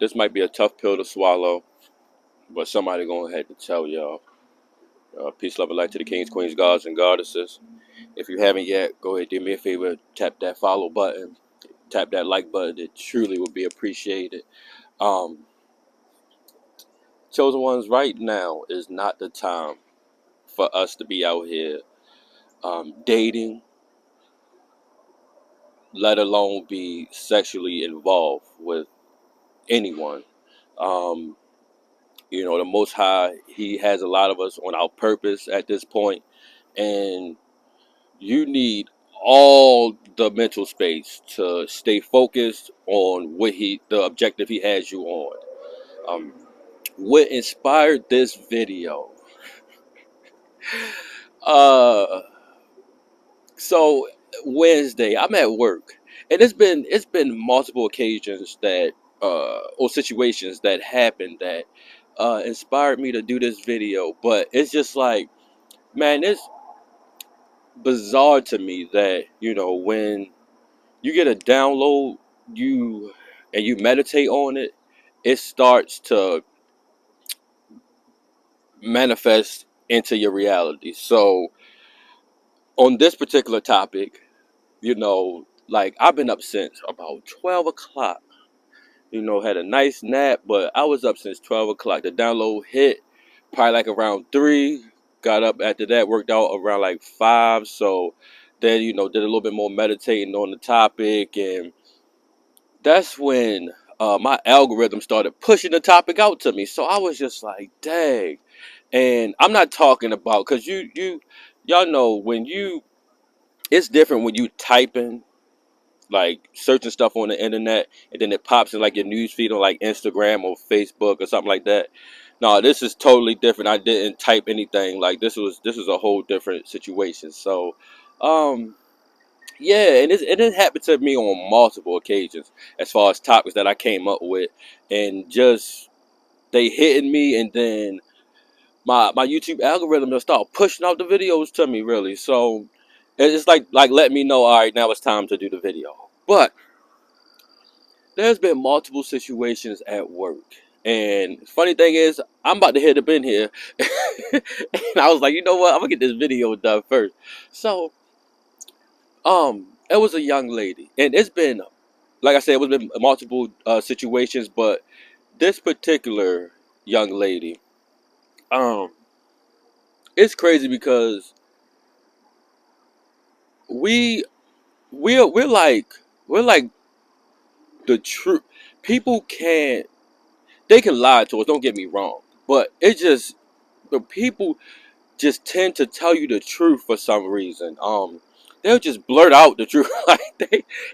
This might be a tough pill to swallow, but somebody gonna have to tell y'all. Peace, love, and light to the kings, queens, gods, and goddesses. If you haven't yet, go ahead, do me a favor, tap that follow button, tap that like button. It truly would be appreciated. Um, Chosen ones, right now is not the time for us to be out here dating, let alone be sexually involved with anyone. Um, the Most High, He has a lot of us on our purpose at this point, and you need all the mental space to stay focused on the objective He has you on. Um, what inspired this video? Uh, so Wednesday, I'm at work, and it's been multiple occasions that or situations that happened that inspired me to do this video. But it's just like, man, it's bizarre to me that when you get a download, you meditate on it, it starts to manifest into your reality. So on this particular topic, like I've been up since about 12 o'clock. Had a nice nap, but I was up since 12 o'clock. The download hit probably like around 3. Got up after that, worked out around like 5. So then, did a little bit more meditating on the topic. And that's when my algorithm started pushing the topic out to me. So I was just like, dang. And I'm not talking about, because y'all know it's different when you typing, like searching stuff on the internet, and then it pops in like your news feed on like Instagram or Facebook or something like that. No, this is totally different. I didn't type anything. Like this was a whole different situation. So, um, yeah, and it happened to me on multiple occasions as far as topics that I came up with, and just they hitting me, and then my YouTube algorithm will start pushing out the videos to me. Really, so it's like letting me know, all right, now it's time to do the video. But there's been multiple situations at work. And funny thing is, I'm about to hit up in here. And I was like, you know what? I'm gonna get this video done first. So, it was a young lady. And it's been, like I said, it was been multiple situations, but this particular young lady, um, it's crazy because we we're like the truth. People can't they can lie to us, don't get me wrong. But it just the people just tend to tell you the truth for some reason. They'll just blurt out the truth.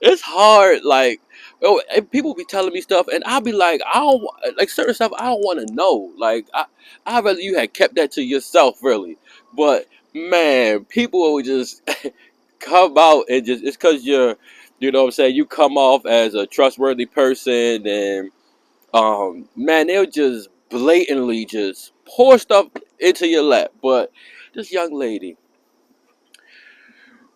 It's hard. Like, and people be telling me stuff, and I'll be like, I don't like certain stuff. I don't want to know. Like, I rather you had kept that to yourself, really. But man, people will just come out and just it's because you know what I'm saying. You come off as a trustworthy person, and man, they'll just blatantly just pour stuff into your lap. But this young lady,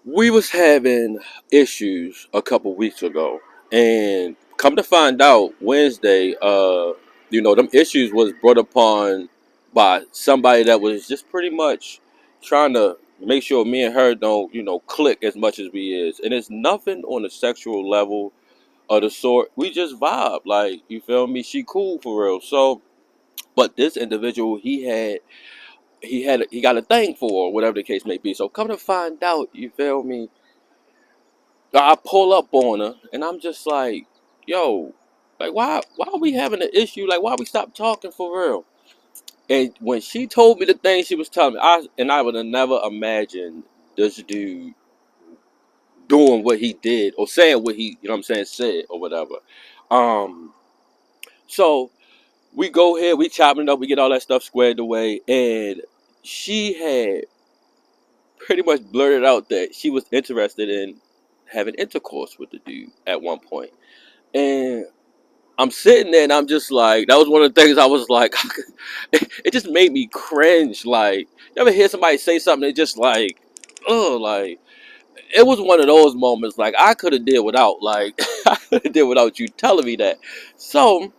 we was having issues a couple weeks ago, and come to find out Wednesday, them issues was brought upon by somebody that was just pretty much trying to make sure me and her don't, click as much as we is. And it's nothing on a sexual level of the sort. We just vibe, like, you feel me? She cool for real. So, but this individual, he got a thing for her, whatever the case may be. So come to find out, you feel me? I pull up on her, and I'm just like, yo, like, why are we having an issue? Like, why we stop talking for real? And when she told me the thing she was telling me, I would have never imagined this dude doing what he did or saying what he, what I'm saying, said or whatever. Um, so we go here, we chopping it up, we get all that stuff squared away, and she had pretty much blurted out that she was interested in having intercourse with the dude at one point. And I'm sitting there and I'm just like, that was one of the things I was like, it just made me cringe. Like, you ever hear somebody say something that just like, oh, like, it was one of those moments, like, I could have did without, like, I could have did without you telling me that. So,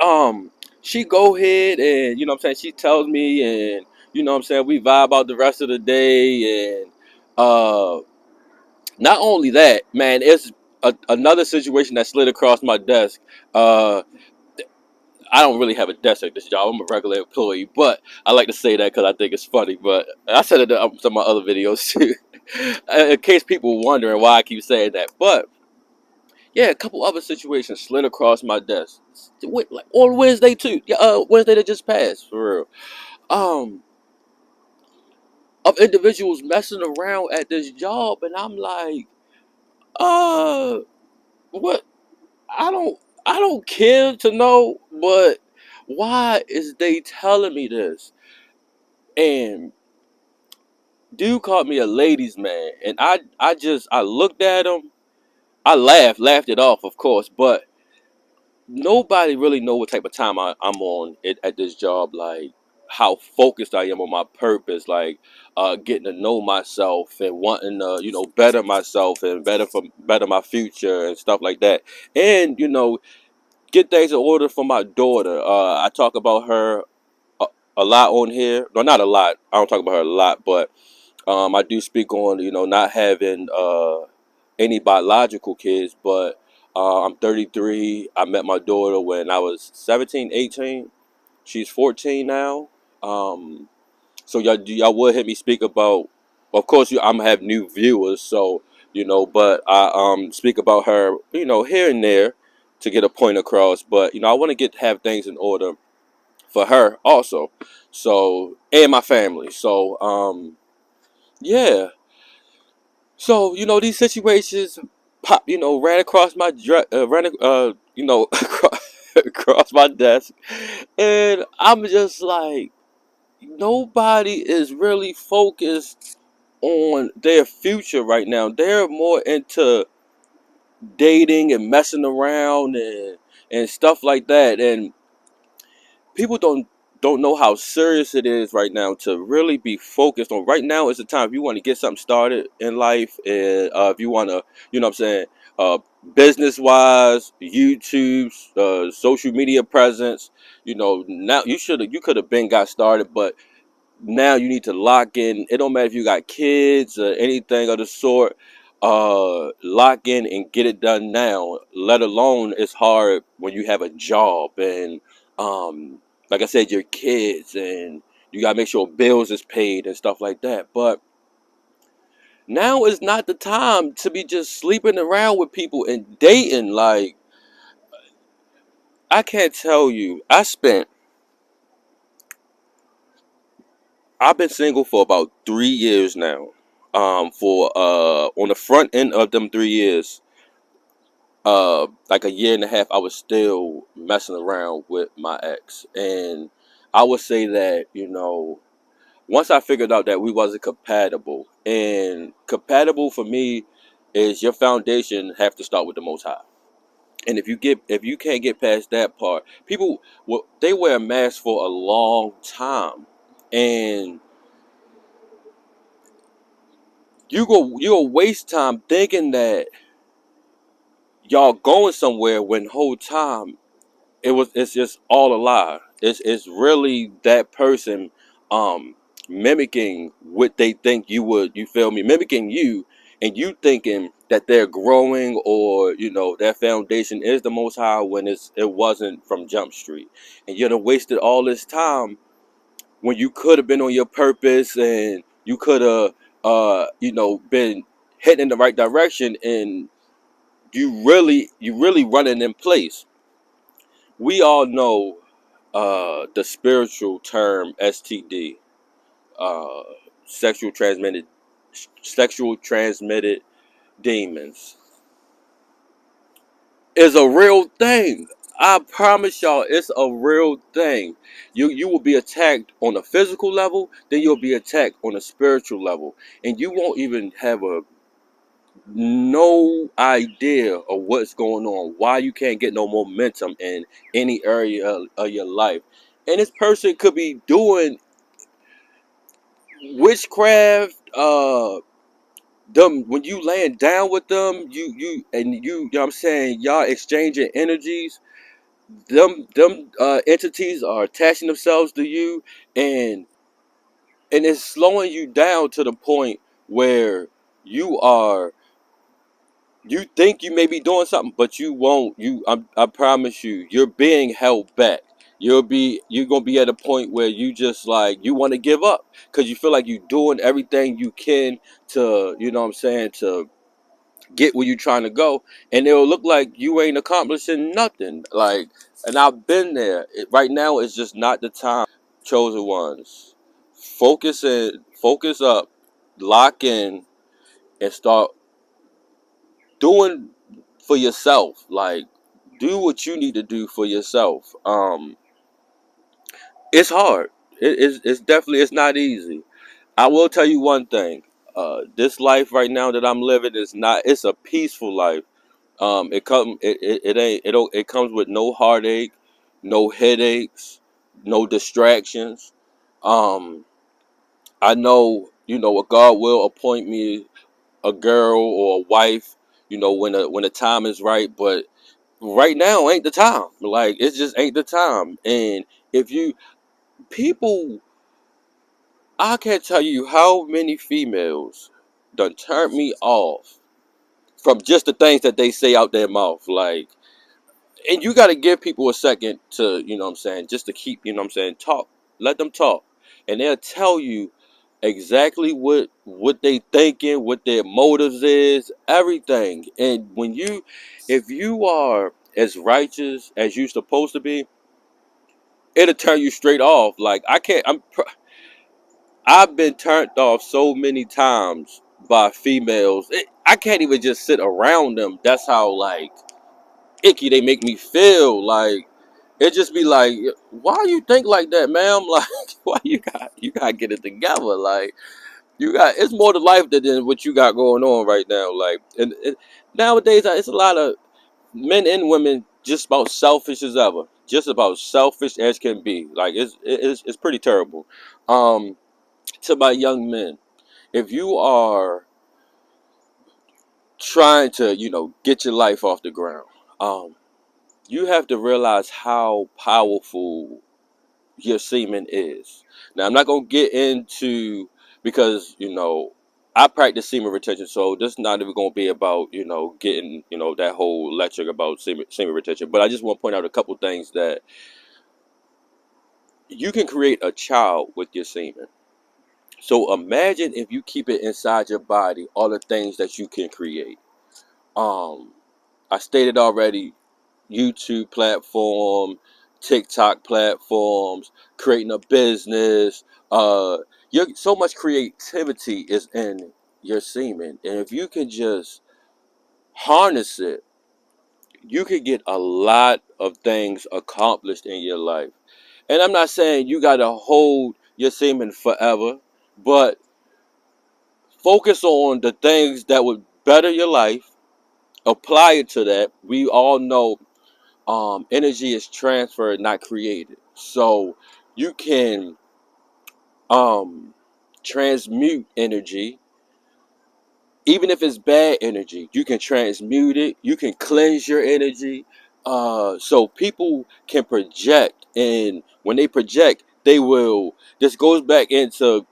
um, she go ahead and she tells me, and we vibe out the rest of the day, and uh, not only that, man, it's another situation that slid across my desk. Uh, I don't really have a desk at this job. I'm a regular employee, but I like to say that because I think it's funny. But I said it in some of my other videos too, in case people wondering why I keep saying that. But yeah, a couple other situations slid across my desk like on Wednesday too. Yeah, Wednesday that just passed for real. Um, of individuals messing around at this job, and I'm like, uh, what? I don't, I don't care to know, but why is they telling me this? And dude called me a ladies' man, and I looked at him. I laughed it off, of course, but nobody really know what type of time I'm on it at this job, like how focused I am on my purpose, like getting to know myself and wanting to better myself and better my future and stuff like that, and get things in order for my daughter. I talk about her a, a lot on here. No, not a lot. I don't talk about her a lot, but I do speak on not having any biological kids, but I'm 33. I met my daughter when I was 17, 18. She's 14 now. Um, so y'all would hear me speak about. Of course, I'm gonna have new viewers, so but I speak about her, here and there, to get a point across. But I want to have things in order for her also, so and my family. So yeah. So these situations pop, ran across my across my desk, and I'm just like, nobody is really focused on their future right now. They're more into dating and messing around and stuff like that, and people don't know how serious it is right now to really be focused on. Right now is the time if you want to get something started in life, and if you want to, what I'm saying, uh, business wise, YouTube, social media presence. Now you could have been got started, but now you need to lock in. It don't matter if you got kids or anything of the sort. Lock in and get it done now. Let alone it's hard when you have a job and like I said, your kids, and you gotta make sure bills is paid and stuff like that. But now is not the time to be just sleeping around with people and dating. Like, I can't tell you. I've been single for about 3 years now. For on the front end of them 3 years, like a year and a half, I was still messing around with my ex, and I would say that once I figured out that we wasn't compatible, and compatible for me is your foundation have to start with the Most High. And if you can't get past that part, people they wear a mask for a long time, and you'll waste time thinking that y'all going somewhere when the whole time it's just all a lie. It's really that person um mimicking what they think you would, you feel me, mimicking you, and you thinking that they're growing, or their foundation is the Most High, when it wasn't from Jump Street. And you'd have wasted all this time when you could have been on your purpose, and you could have been heading in the right direction, and you really running in place. We all know the spiritual term STD, uh, sexual transmitted sexual transmitted demons, is a real thing. I promise y'all, it's a real thing. You will be attacked on a physical level, then you'll be attacked on a spiritual level, and you won't even have no idea of what's going on, why you can't get no momentum in any area of your life. And this person could be doing witchcraft, them when you laying down with them, you know what I'm saying, y'all exchanging energies. them entities are attaching themselves to you, and it's slowing you down to the point where you are you think you may be doing something, but you won't. I promise you, you're being held back. You're gonna be at a point where you just like you want to give up because you feel like you're doing everything you can to, you know what I'm saying, to get where you're trying to go, and it'll look like you ain't accomplishing nothing. Like, and I've been there. Right now, it's just not the time, chosen ones. Focus up, lock in, and start doing for yourself. Like, do what you need to do for yourself. It's hard. It's definitely, it's not easy. I will tell you one thing. This life right now that I'm living is not. It's a peaceful life. It comes with no heartache, no headaches, no distractions. Um, I know, what God will appoint me a girl or a wife, when the time is right. But right now ain't the time. Like, it just ain't the time. And if you people, I can't tell you how many females done turned me off from just the things that they say out their mouth. Like, and you got to give people a second to, what I'm saying, just to keep, what I'm saying, talk. Let them talk, and they'll tell you exactly what they thinking, what their motives is, everything. And if you are as righteous as you supposed to be, it'll turn you straight off. Like, I've been turned off so many times by females. I can't even just sit around them. That's how, like, icky they make me feel. Like, it just be like, why you think like that, ma'am? Like, why you gotta get it together? Like, it's more to life than what you got going on right now. Like, and nowadays it's a lot of men and women just about selfish as ever, just about selfish as can be. Like, it's pretty terrible. Um, to my young men, if you are trying to, get your life off the ground, um, you have to realize how powerful your semen is. Now, I'm not gonna get into, because I practice semen retention, so this is not even gonna be about getting that whole lecture about semen retention. But I just want to point out a couple things that you can create a child with your semen. So imagine if you keep it inside your body, all the things that you can create. Um, I stated already, YouTube platform, TikTok platforms, creating a business. So much creativity is in your semen, and if you can just harness it, you can get a lot of things accomplished in your life. And I'm not saying you got to hold your semen forever, but focus on the things that would better your life. Apply it to that. We all know energy is transferred, not created. So you can um, transmute energy, even if it's bad energy. You can transmute it. You can cleanse your energy. So people can project, and when they project, they will. This goes back into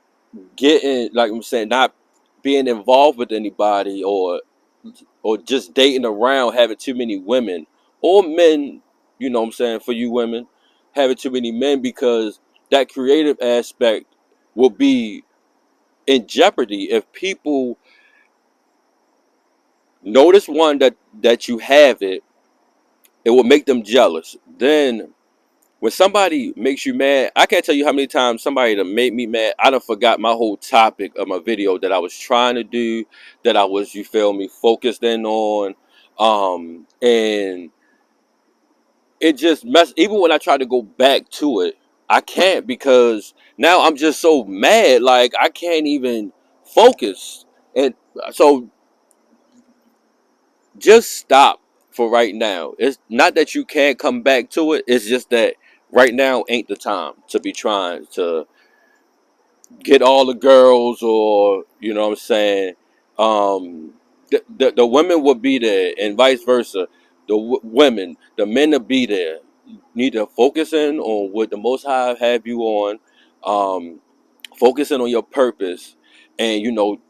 getting, like I'm saying, not being involved with anybody, or just dating around, having too many women or men, what I'm saying, for you women, having too many men, because that creative aspect will be in jeopardy if people notice, one, that you have it. It will make them jealous. Then when somebody makes you mad, I can't tell you how many times somebody that made me mad, I done forgot my whole topic of my video that I was trying to do, that I was, you feel me, focused in on. And it just mess. Even when I try to go back to it, I can't, because now I'm just so mad. Like, I can't even focus. And so just stop for right now. It's not that you can't come back to it. It's just that right now ain't the time to be trying to get all the girls, or what I'm saying. Um, the women will be there, and vice versa. The women, the men will be there. need to focus in on what the Most High have you on. Focus in on your purpose, and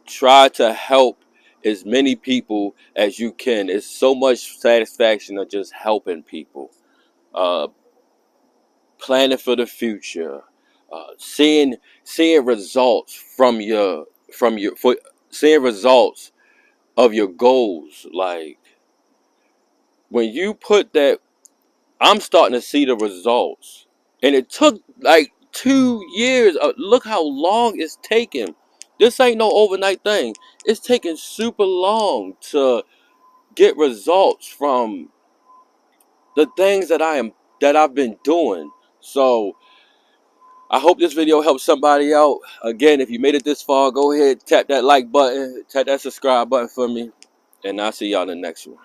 try to help as many people as you can. It's so much satisfaction of just helping people, uh, planning for the future, seeing results for seeing results of your goals. Like when you put that, I'm starting to see the results, and it took like 2 years. Look how long it's taken. This ain't no overnight thing. It's taking super long to get results from the things that I've been doing. So I hope this video helps somebody out. Again, if you made it this far, go ahead, tap that like button, tap that subscribe button for me, and I'll see y'all in the next one.